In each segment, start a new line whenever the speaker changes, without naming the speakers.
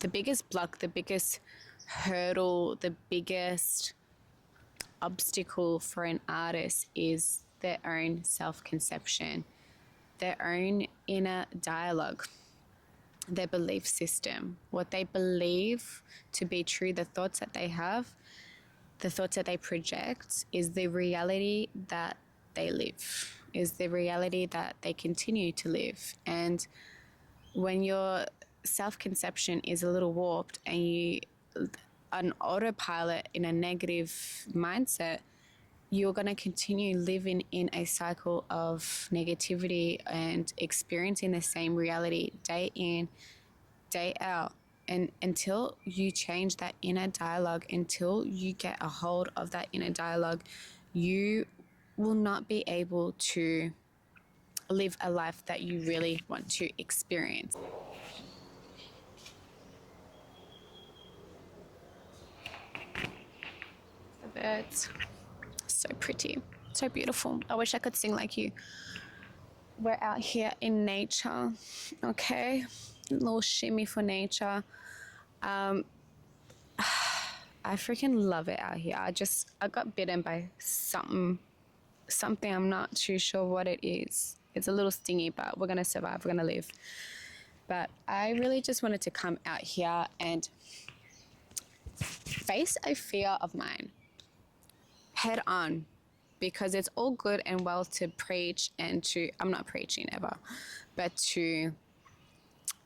the biggest block, the biggest hurdle, the biggest obstacle for an artist is their own self-conception, their own inner dialogue, their belief system, what they believe to be true, the thoughts that they have, the thoughts that they project is the reality that they live, is the reality that they continue to live. And when your self-conception is a little warped and you an autopilot in a negative mindset, you're going to continue living in a cycle of negativity and experiencing the same reality day in, day out. And until you change that inner dialogue, until you get a hold of that inner dialogue, you will not be able to live a life that you really want to experience. The birds, so pretty, so beautiful. I wish I could sing like you. We're out here in nature, okay? A little shimmy for nature. I freaking love it out here. I got bitten by something. I'm not too sure what it is. It's a little stingy, but we're gonna survive. We're gonna live. But I really just wanted to come out here and face a fear of mine head on, because it's all good and well to preach and to, I'm not preaching ever, but to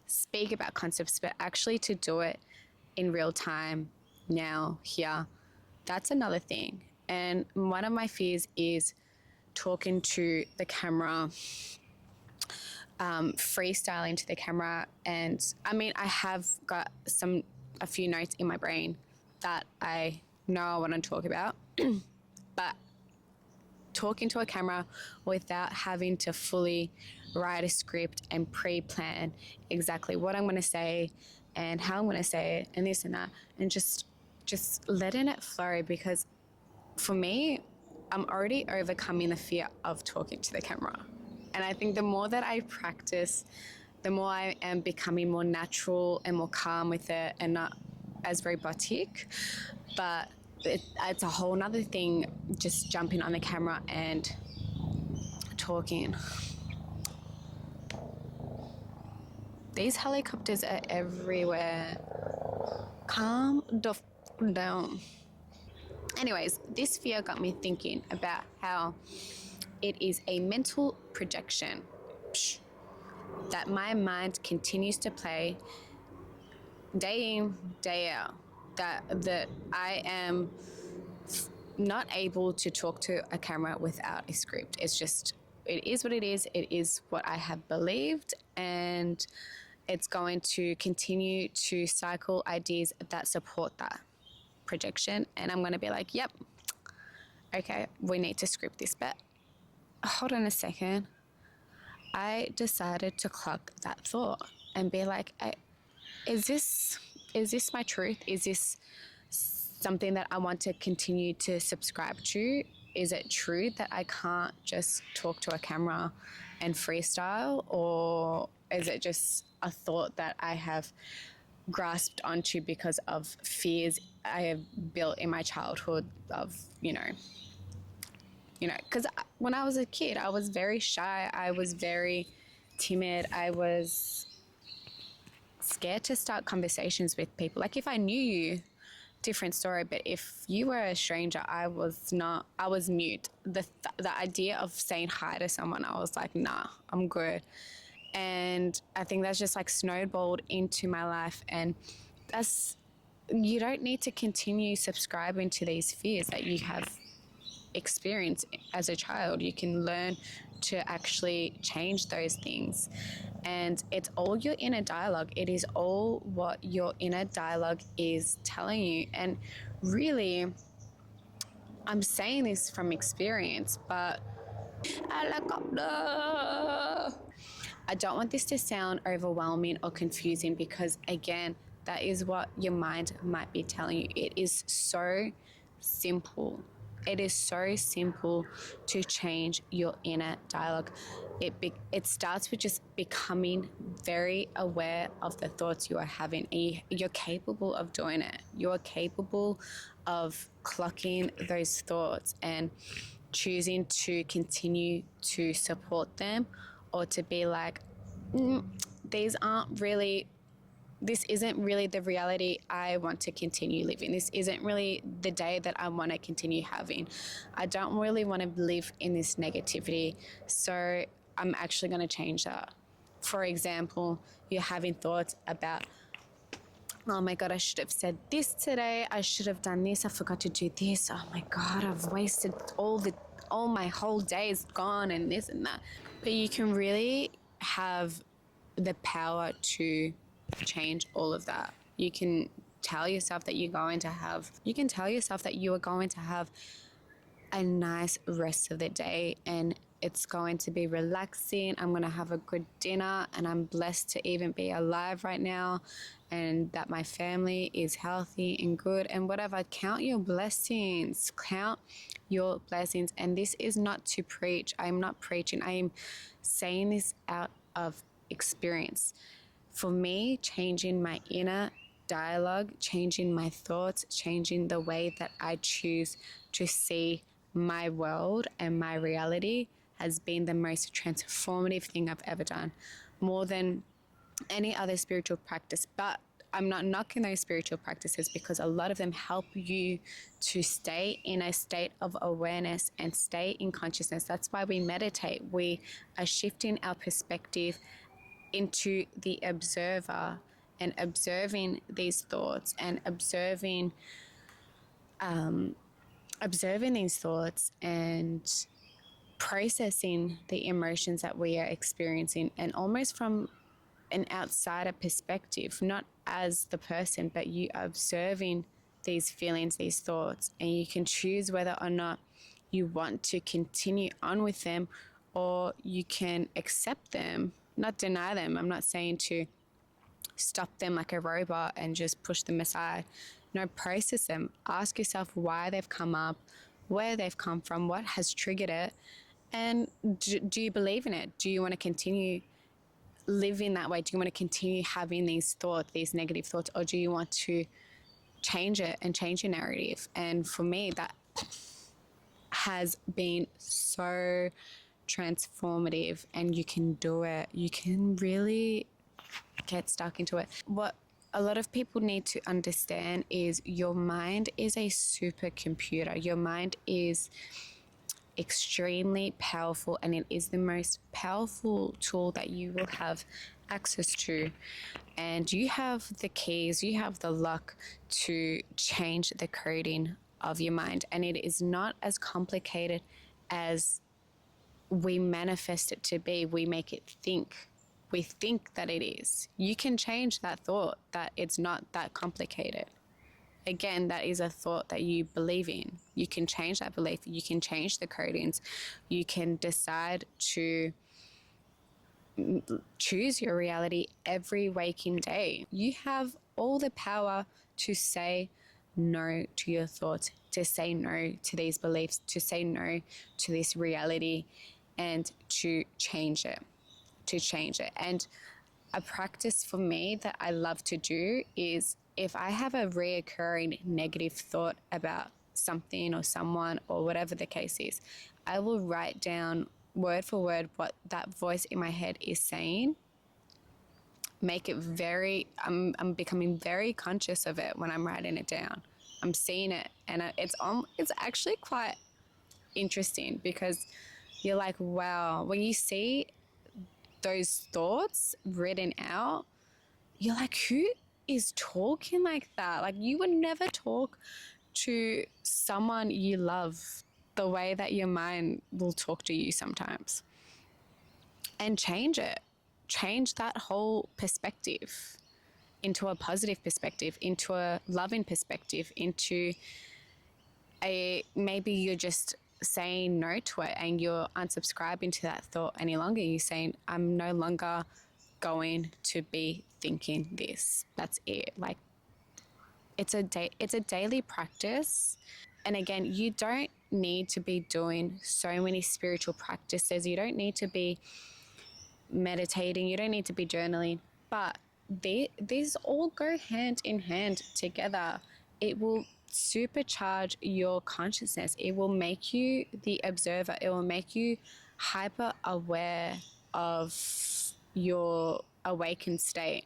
speak about concepts, but actually to do it in real time now, here, that's another thing. And one of my fears is talking to the camera, freestyling to the camera. And I mean, I have got a few notes in my brain that I know I want to talk about, but talking to a camera without having to fully write a script and pre-plan exactly what I'm going to say and how I'm going to say it and this and that, and just letting it flow, because for me, I'm already overcoming the fear of talking to the camera. And I think the more that I practice, the more I am becoming more natural and more calm with it and not as robotic. But it's a whole nother thing just jumping on the camera and talking. These helicopters are everywhere. Calm the down. Anyways, this fear got me thinking about how it is a mental projection that my mind continues to play day in, day out. That I am not able to talk to a camera without a script. It's just, it is what it is. It is what I have believed, and it's going to continue to cycle ideas that support that projection. And I'm going to be like, yep, okay, we need to script this. But hold on a second. I decided to clock that thought and be like, is this my truth? Is this something that I want to continue to subscribe to? Is it true that I can't just talk to a camera and freestyle? Or is it just a thought that I have grasped onto because of fears I have built in my childhood of, because when I was a kid, I was very shy. I was very timid. I was scared to start conversations with people. Like, if I knew you, different story, but if you were a stranger, I was mute. The idea of saying hi to someone, I was like, nah, I'm good. And I think that's just like snowballed into my life. And you don't need to continue subscribing to these fears that you have experienced as a child. You can learn to actually change those things. And it's all your inner dialogue. It is all what your inner dialogue is telling you. And really, I'm saying this from experience, but helicopter. I don't want this to sound overwhelming or confusing, because again, that is what your mind might be telling you. It is so simple. It is so simple to change your inner dialogue. It starts with just becoming very aware of the thoughts you are having. You're capable of doing it. You are capable of clocking those thoughts and choosing to continue to support them, or to be like, these aren't really, this isn't really the reality I want to continue living. This isn't really the day that I want to continue having. I don't really want to live in this negativity. So I'm actually going to change that. For example, you're having thoughts about, oh my God, I should have said this today. I should have done this. I forgot to do this. Oh my God, I've wasted all my whole day is gone and this and that. But you can really have the power to change all of that. You can tell yourself that you are going to have a nice rest of the day, and it's going to be relaxing. I'm going to have a good dinner, and I'm blessed to even be alive right now, and that my family is healthy and good, and whatever. Count your blessings. And this is not to preach. I'm not preaching. I am saying this out of experience. For me, changing my inner dialogue, changing my thoughts, changing the way that I choose to see my world and my reality has been the most transformative thing I've ever done, more than any other spiritual practice. But I'm not knocking those spiritual practices, because a lot of them help you to stay in a state of awareness and stay in consciousness. That's why we meditate. We are shifting our perspective into the observer and observing these thoughts and observing these thoughts and processing the emotions that we are experiencing, and almost from an outsider perspective, not as the person, but you are observing these feelings, these thoughts, and you can choose whether or not you want to continue on with them, or you can accept them, not deny them. I'm not saying to stop them like a robot and just push them aside. No, process them. Ask yourself why they've come up, where they've come from, what has triggered it, and do you believe in it? Do you want to continue living that way? Do you want to continue having these thoughts, these negative thoughts, or do you want to change it and change your narrative? And for me, that has been so transformative, and you can do it. You can really get stuck into it. What a lot of people need to understand is your mind is a supercomputer. Your mind is extremely powerful, and it is the most powerful tool that you will have access to. And you have the keys, you have the luck to change the coding of your mind. And it is not as complicated as we manifest it to be. We make it think. We think that it is. You can change that thought that it's not that complicated. Again, that is a thought that you believe in. You can change that belief. You can change the codings. You can decide to choose your reality every waking day. You have all the power to say no to your thoughts, to say no to these beliefs, to say no to this reality, and to change it. And a practice for me that I love to do is, if I have a reoccurring negative thought about something or someone or whatever the case is, I will write down word for word what that voice in my head is saying. Make it I'm becoming very conscious of it when I'm writing it down. I'm seeing it, and it's actually quite interesting, because you're like, wow, when you see those thoughts written out, you're like, who is talking like that? Like, you would never talk to someone you love the way that your mind will talk to you sometimes. And change it. Change that whole perspective into a positive perspective, into a loving perspective, into maybe you're just saying no to it and you're unsubscribing to that thought any longer. You're saying, I'm no longer going to be thinking this. That's it. Like, it's a daily practice. And again, you don't need to be doing so many spiritual practices. You don't need to be meditating. You don't need to be journaling. But these all go hand in hand together. It will supercharge your consciousness. It will make you the observer. It will make you hyper aware of your awakened state.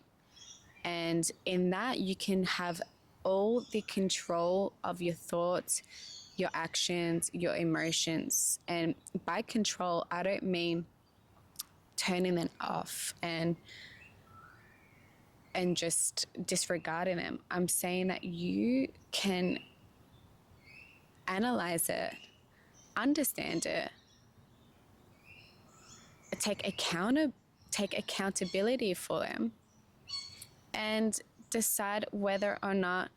And in that, you can have all the control of your thoughts, your actions, your emotions. And by control, I don't mean turning them off and just disregarding them. I'm saying that you can analyze it, understand it, take accountability for them, and decide whether or not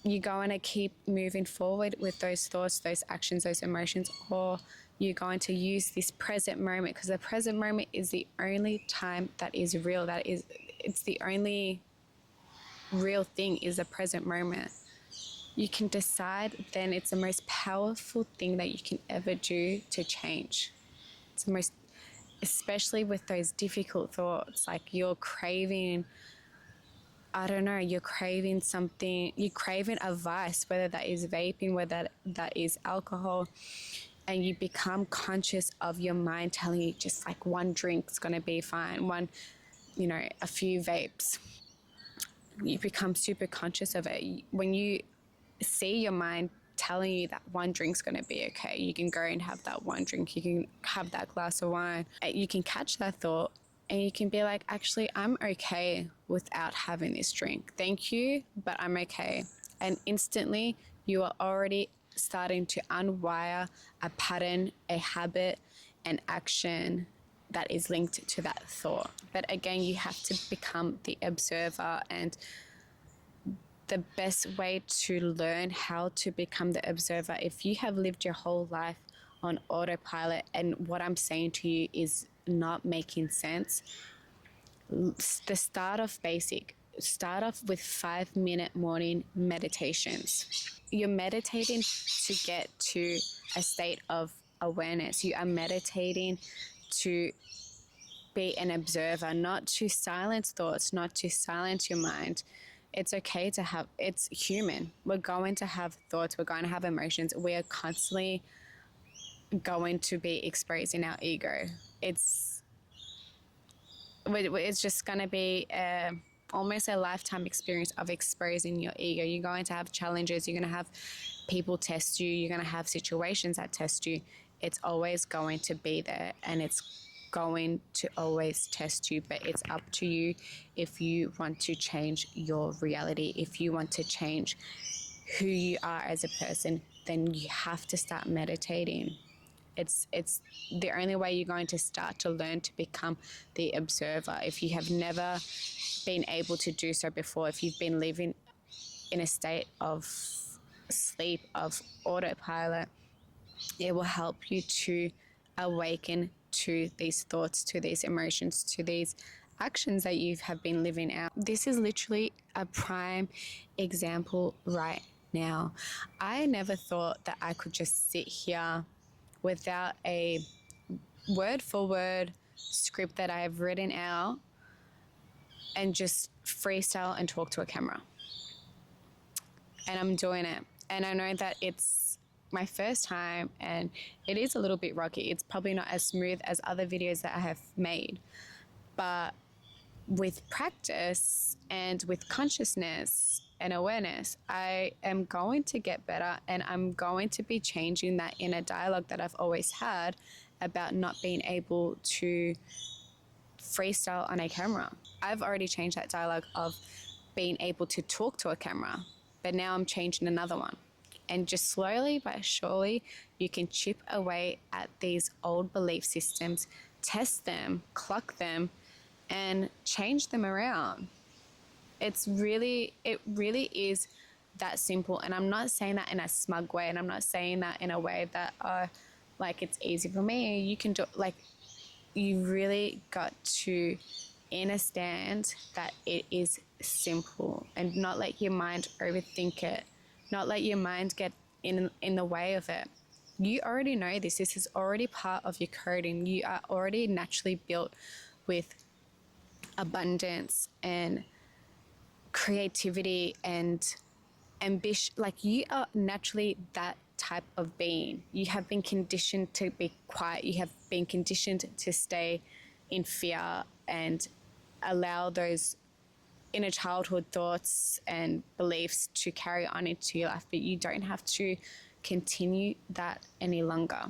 you're going to keep moving forward with those thoughts, those actions, those emotions, or you're going to use this present moment, because the present moment is the only time that is real. It's the only real thing, is the present moment. You can decide then. It's the most powerful thing that you can ever do to change. It's the most, especially with those difficult thoughts, like you're craving, I don't know, you're craving something, you're craving a vice, whether that is vaping, whether that is alcohol, and you become conscious of your mind telling you just like one drink's going to be fine, a few vapes. You become super conscious of it. When you see your mind telling you that one drink's going to be okay, you can go and have that one drink, you can have that glass of wine, you can catch that thought and you can be like, actually, I'm okay without having this drink. Thank you, but I'm okay. And instantly you are already starting to unwire a pattern, a habit, an action that is linked to that thought. But again, you have to become the observer, and the best way to learn how to become the observer, if you have lived your whole life on autopilot and what I'm saying to you is not making sense, start off with 5-minute morning meditations. You're meditating to get to a state of awareness. You are meditating to be an observer, not to silence thoughts, not to silence your mind. It's okay to have, it's human. We're going to have thoughts, we're going to have emotions. We are constantly going to be expressing our ego. It's just going to be almost a lifetime experience of exposing your ego. You're going to have challenges. You're going to have people test you. You're going to have situations that test you. It's always going to be there, and it's going to always test you, but it's up to you if you want to change your reality. If you want to change who you are as a person, then you have to start meditating. It's the only way you're going to start to learn to become the observer. If you have never been able to do so before, if you've been living in a state of sleep, of autopilot, it will help you to awaken to these thoughts, to these emotions, to these actions that you have been living out. This is literally a prime example right now. I never thought that I could just sit here without a word for word script that I have written out and just freestyle and talk to a camera. And I'm doing it. And I know that it's my first time and it is a little bit rocky. It's probably not as smooth as other videos that I have made. But with practice and with consciousness and awareness, I am going to get better, and I'm going to be changing that inner dialogue that I've always had about not being able to freestyle on a camera. I've already changed that dialogue of being able to talk to a camera, but now I'm changing another one. And just slowly but surely, you can chip away at these old belief systems, test them, clock them, and change them around. It really is that simple. And I'm not saying that in a smug way, and I'm not saying that in a way that, like, it's easy for me. You can do, like, you really got to understand that it is simple, and not let your mind overthink it, not let your mind get in the way of it. You already know this. This is already part of your coding. You are already naturally built with abundance and creativity and ambition. Like, you are naturally that type of being. You have been conditioned to be quiet. You have been conditioned to stay in fear and allow those inner childhood thoughts and beliefs to carry on into your life. But you don't have to continue that any longer.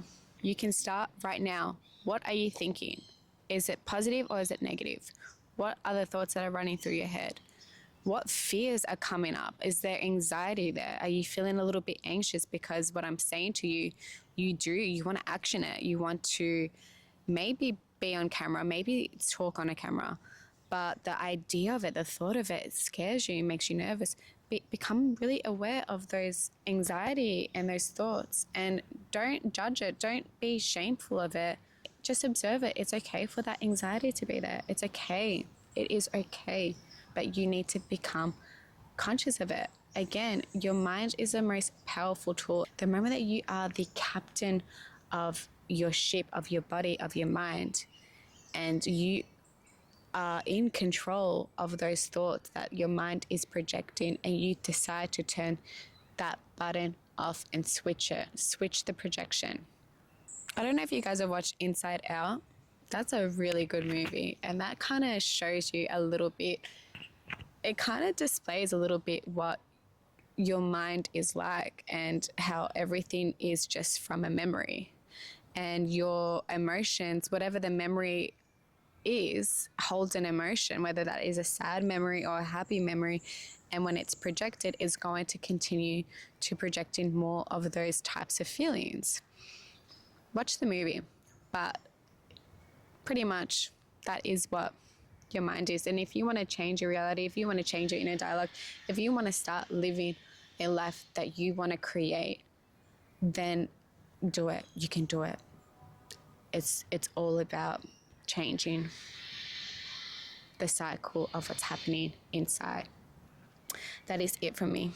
You can start right now. What are you thinking? Is it positive or is it negative? What are the thoughts that are running through your head? What fears are coming up? Is there anxiety there? Are you feeling a little bit anxious because what I'm saying to you, you want to action it. You want to maybe be on camera, maybe talk on a camera, but the idea of it, the thought of it scares you, makes you nervous. Become really aware of those anxiety and those thoughts, and don't judge it. Don't be shameful of it. Just observe it. It's okay for that anxiety to be there. It's okay. It is okay. But you need to become conscious of it. Again, your mind is the most powerful tool. The moment that you are the captain of your ship, of your body, of your mind, and you are in control of those thoughts that your mind is projecting, and you decide to turn that button off and switch the projection. I don't know if you guys have watched Inside Out. That's a really good movie, and that kind of shows you a little bit, it kind of displays a little bit what your mind is like and how everything is just from a memory, and your emotions, whatever the memory is, holds an emotion, whether that is a sad memory or a happy memory, and when it's projected, is going to continue to project in more of those types of feelings. Watch the movie, but pretty much that is what your mind is. And if you want to change your reality, if you want to change your inner dialogue, if you want to start living a life that you want to create, then do it. You can do it. It's all about changing the cycle of what's happening inside. That is it from me.